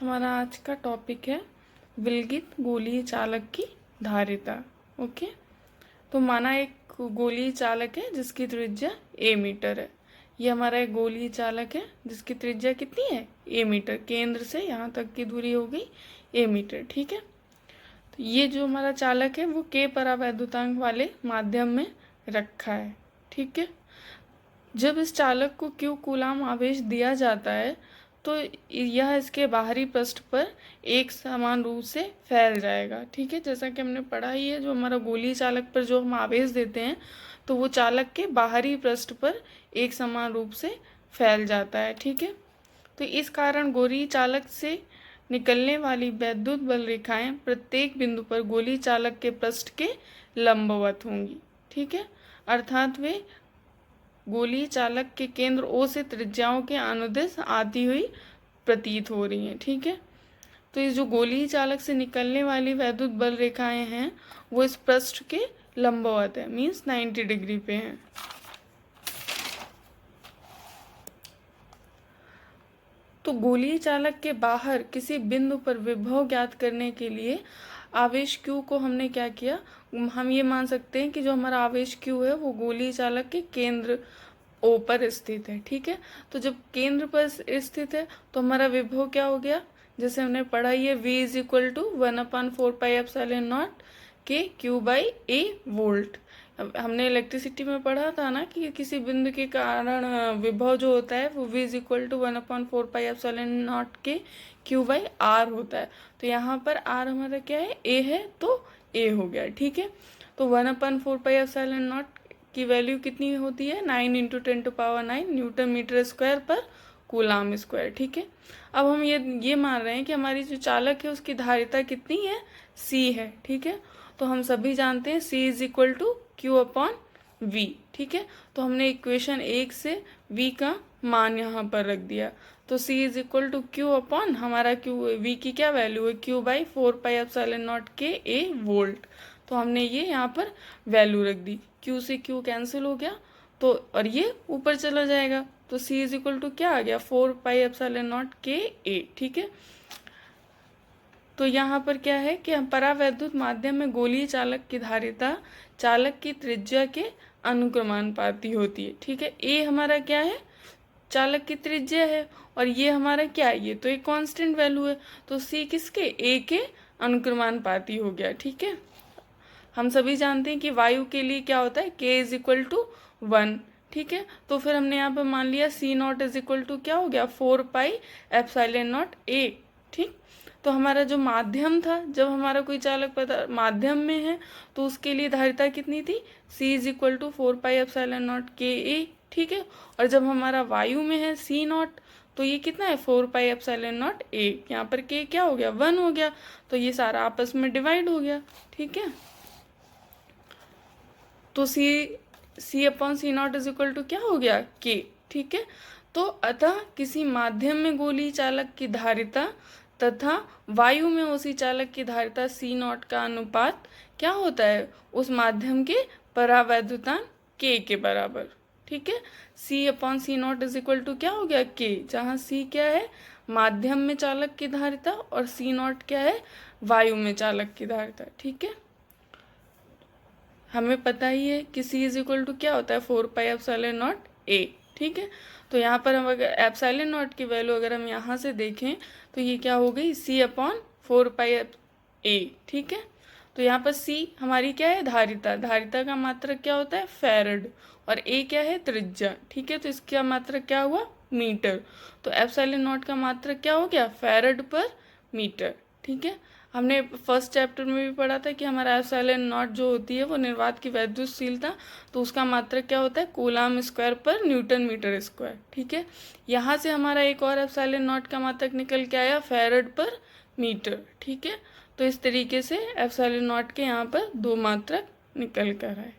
हमारा आज का टॉपिक है विलगित गोलीय चालक की धारिता। ओके, तो माना एक गोलीय चालक है जिसकी त्रिज्या a मीटर है। ये हमारा एक गोलीय चालक है जिसकी त्रिज्या कितनी है a मीटर। केंद्र से यहाँ तक की दूरी हो गई a मीटर। ठीक है, तो ये जो हमारा चालक है वो k परावैद्युतांक वाले माध्यम में रखा है। ठीक है, जब इस चालक को q कूलाम आवेश दिया जाता है तो यह इसके बाहरी पृष्ठ पर एक समान रूप से फैल जाएगा। ठीक है, जैसा कि हमने पढ़ा ही है, जो हमारा गोलीय चालक पर जो हम आवेश देते हैं तो वो चालक के बाहरी पृष्ठ पर एक समान रूप से फैल जाता है। ठीक है, तो इस कारण गोलीय चालक से निकलने वाली वैद्युत बल रेखाएं प्रत्येक बिंदु पर गोलीय चालक के पृष्ठ के लंबवत होंगी। ठीक है, अर्थात वे गोलीय चालक के केंद्र O से त्रिज्याओं के अनुदिश आती हुई प्रतीत हो रही हैं। ठीक है, तो ये जो गोलीय चालक से निकलने वाली वैद्युत बल रेखाएं हैं वो इस पृष्ठ के लंबवत है, मीन्स 90 डिग्री पे हैं। तो गोलीय चालक के बाहर किसी बिंदु पर विभव ज्ञात करने के लिए आवेश Q को हमने क्या किया, हम ये मान सकते हैं कि जो हमारा आवेश Q है वो गोलीय चालक के केंद्र O पर स्थित है। ठीक है, तो जब केंद्र पर स्थित है तो हमारा विभव क्या हो गया, जैसे हमने पढ़ा ये V इज इक्वल टू 1/4πε0 के Q/A वोल्ट। हमने इलेक्ट्रिसिटी में पढ़ा था ना कि किसी बिंदु के कारण विभव जो होता है वो V इज इक्वल टू 1/4πε0 के Q/R होता है। तो यहाँ पर R हमारा क्या है, A है, तो A हो गया। ठीक है, तो 1/4πε0 की वैल्यू कितनी होती है, 9 × 10⁹ न्यूटन मीटर स्क्वायर पर कूलाम स्क्वायर। ठीक है, अब हम ये मान रहे हैं कि हमारी जो चालक है उसकी धारिता कितनी है, C है। ठीक है, तो हम सभी जानते हैं C is equal to Q/V। ठीक है, तो हमने इक्वेशन 1 से V का मान यहाँ पर रख दिया, तो C is equal to Q/ हमारा V की क्या वैल्यू है, Q/4πε0 के A वोल्ट। तो हमने ये यहाँ पर वैल्यू रख दी, Q से Q कैंसिल हो गया तो और ये ऊपर चला जाएगा, तो C इज इक्वल टू क्या आ गया, 4πε0 के A। ठीक है, तो यहाँ पर क्या है कि हम परावैद्युत माध्यम में गोलीय चालक की धारिता चालक की त्रिज्या के अनुक्रमानुपाती होती है। ठीक है, A हमारा क्या है, चालक की त्रिज्या है, और ये हमारा क्या है, ये तो एक कांस्टेंट वैल्यू है, तो C किसके, A के अनुक्रमानुपाती हो गया। ठीक है, हम सभी जानते हैं कि वायु के लिए क्या होता है, K इज इक्वल टू 1। ठीक है, तो फिर हमने यहाँ पर मान लिया C0 इज इक्वल टू क्या हो गया, 4πε0 A। ठीक, तो हमारा जो माध्यम था, जब हमारा कोई चालक पदार्थ माध्यम में है तो उसके लिए धारिता कितनी थी, C इज इक्वल टू 4πε0 के A। ठीक है, और जब हमारा वायु में है C0 तो ये कितना है, 4πε0 A। यहाँ पर K क्या हो गया, 1 हो गया, तो ये सारा आपस में डिवाइड हो गया। ठीक है, तो C/C0 इज इक्वल टू क्या हो गया, K। ठीक है, तो अतः किसी माध्यम में गोलीय चालक की धारिता तथा वायु में उसी चालक की धारिता C0 का अनुपात क्या होता है, उस माध्यम के परावैद्युतांक K के बराबर। ठीक है, C/C0 इज इक्वल टू क्या हो गया, K, जहाँ C क्या है माध्यम में चालक की धारिता और C0 क्या है वायु में चालक की धारिता। ठीक है, हमें पता ही है कि C इज इक्वल टू क्या होता है, 4πε0 A। ठीक है, तो यहाँ पर हम अगर ε0 की वैल्यू अगर हम यहाँ से देखें तो ये क्या हो गई, C/4πA। ठीक है, तो यहाँ पर C हमारी क्या है, धारिता, धारिता का मात्रक क्या होता है, फैरड, और A क्या है, त्रिज्या। ठीक है, तो इसका मात्रक क्या हुआ, मीटर, तो ε0 का मात्रक क्या हो गया, फैरड पर मीटर। ठीक है, हमने फर्स्ट चैप्टर में भी पढ़ा था कि हमारा ε0 जो होती है वो निर्वात की वैद्युतशीलता, तो उसका मात्रक क्या होता है, कूलाम स्क्वायर पर न्यूटन मीटर स्क्वायर। ठीक है, यहाँ से हमारा एक और ε0 का मात्रक निकल के आया, फैरड पर मीटर। ठीक है, तो इस तरीके से ε0 के यहाँ पर 2 मात्रक निकल कर आए।